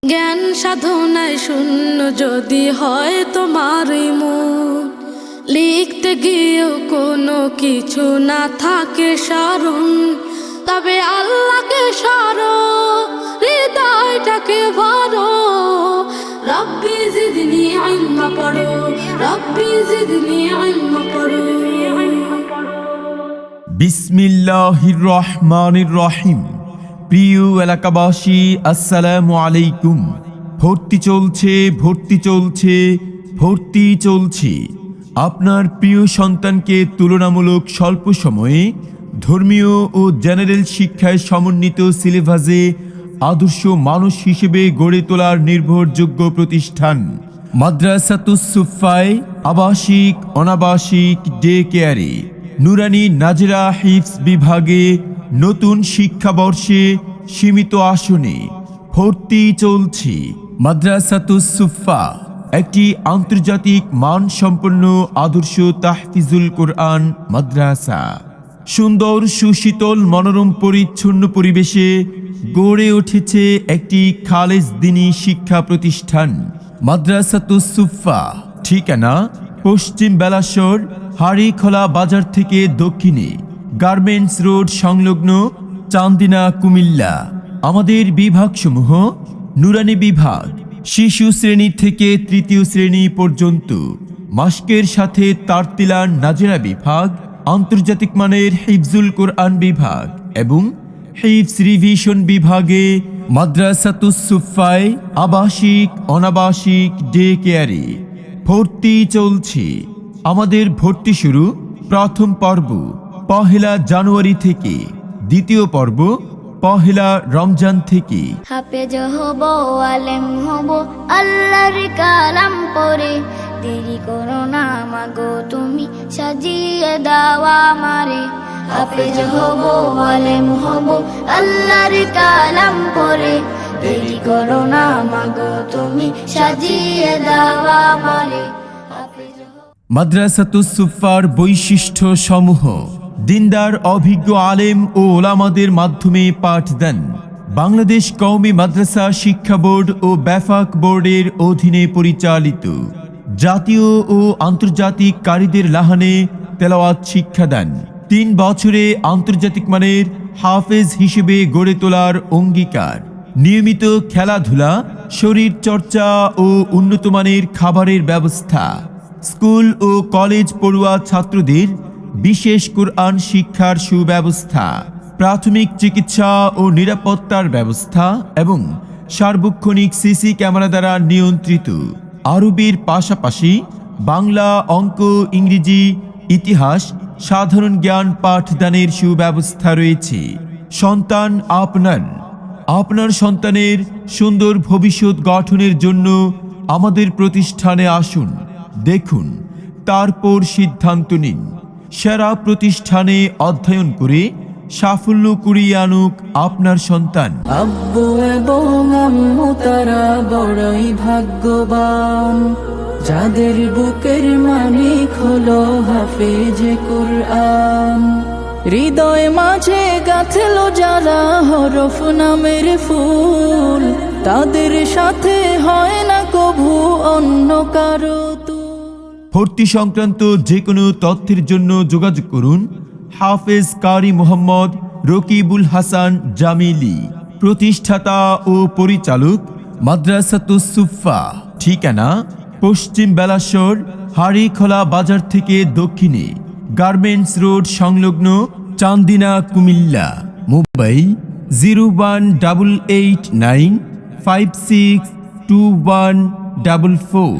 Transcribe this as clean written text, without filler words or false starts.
জ্ঞান সাধনায় শূন্য যদি হয় তোমার মন, লিখতে গিয়েও কোনো কিছু না থাকে স্মরণ, তবে আল্লাহকে স্মরো, হৃদয়টাকে ভরো। রব্বি জিদনি ইলমা পড়ো, রব্বি জিদনি ইলমা পড়ো। বিসমিল্লাহির রহমানির রহিম। প্রিয় এলাকাবাসী, আসসালামু আলাইকুম। ভর্তি চলছে, ভর্তি চলছে, ভর্তি চলছে। আপনার প্রিয় সন্তানকে তুলনামূলক স্বল্প সময়ে ধর্মীয় ও জেনারেল শিক্ষায় সমন্বিত সিলেবাসে আদর্শ মানুষ হিসেবে গড়ে তোলার নির্ভরযোগ্য প্রতিষ্ঠান মাদ্রাসাতুস সুফায় আবাসিক অনাবাসিক ডে কেয়ারে নুরানি নাজরা হিফজ বিভাগে নতুন শিক্ষাবর্ষে সীমিত আসনে ভর্তি চলছে। মাদ্রাসাতুস সুফা একটি আন্তর্জাতিক মানসম্পন্ন আদর্শ তাহফিজুল কোরআন মাদ্রাসা। সুন্দর সুশীতল মনোরম পরিচ্ছন্ন পরিবেশে গড়ে উঠেছে একটি খালেজ দ্বীনি শিক্ষা প্রতিষ্ঠান মাদ্রাসাতুস সুফা। ঠিকানা পশ্চিম বেলাশর হাড়িখোলা বাজার থেকে দক্ষিণে গার্মেন্টস রোড সংলগ্ন চান্দিনা, কুমিল্লা। আমাদের বিভাগসমূহ: নুরানি বিভাগ, শিশু শ্রেণী থেকে তৃতীয় শ্রেণী পর্যন্ত; মাস্কের সাথে তারতিলা নাজেরা বিভাগ; আন্তর্জাতিক মানের হিফজুল কোরআন বিভাগ এবং হিফজ রিভিশন বিভাগে মাদ্রাসাতুস সুফায় আবাসিক অনাবাসিক ডে কেয়ারে ভর্তি চলছে। আমাদের ভর্তি শুরু প্রথম পর্ব 1 জানুয়ারি থেকে, দ্বিতীয় পর্ব 1 রমজান থেকে। হাফেজ হব, আলেম হব, আল্লাহর কালাম পড়ে, দেরি করো না মাগো তুমি, সাজিয়ে দাও আমারে। হাফেজ হব, আলেম হব, আল্লাহর কালাম পড়ে, দেরি করো না মাগো তুমি, সাজিয়ে দাও আমারে। মাদ্রাসাতুস সুফার বৈশিষ্ট্য সমূহ: দিনদার অভিজ্ঞ আলেম ও ওলামাদের মাধ্যমে পাঠ দেন। বাংলাদেশ কওমি মাদ্রাসা শিক্ষা বোর্ড ও ব্যাফাক বোর্ডের অধীনে পরিচালিত। জাতীয় ও আন্তর্জাতিক কারীদের লাহানে তেলাওয়াত শিক্ষা দেন। 3 বছরে আন্তর্জাতিক মানের হাফেজ হিসেবে গড়ে তোলার অঙ্গীকার। নিয়মিত খেলাধুলা, শরীর চর্চা ও উন্নতমানের খাবারের ব্যবস্থা। স্কুল ও কলেজ পড়ুয়া ছাত্রদের বিশেষ কোরআন শিক্ষার সুব্যবস্থা। প্রাথমিক চিকিৎসা ও নিরাপত্তার ব্যবস্থা এবং সার্বক্ষণিক সিসি ক্যামেরা দ্বারা নিয়ন্ত্রিত। আরবির পাশাপাশি বাংলা, অঙ্ক, ইংরেজি, ইতিহাস, সাধারণ জ্ঞান পাঠদানের সুব্যবস্থা রয়েছে। সন্তান আপনার সন্তানের সুন্দর ভবিষ্যৎ গঠনের জন্য আমাদের প্রতিষ্ঠানে আসুন, দেখুন, তারপর সিদ্ধান্ত নিন। সেরা প্রতিষ্ঠানে অধ্যয়ন করে সাফল্য কুড়িয়ে আনুক আপনার সন্তান। আব্বু এবং আম্মু তারা বড়ই ভাগ্যবান, যাদের বুকের মালিক হলো হাফেজে কোরআন। হৃদয় মাঝে গাঁথল যারা হরফ নামের ফুল, তাদের সাথে হয় না কভু অন্য কারো তুল। ভর্তি সংক্রান্ত যে কোনো তথ্যের জন্য যোগাযোগ করুন হাফেজ কারি মোহাম্মদ রকিবুল হাসান জামিলি, প্রতিষ্ঠাতা ও পরিচালক মাদ্রাসাতুস সুফা। ঠিকানা পশ্চিম বেলাশর হাড়িখোলা বাজার থেকে দক্ষিণে গার্মেন্টস রোড সংলগ্ন চান্দিনা, কুমিল্লা। মোবাইল 01889562144।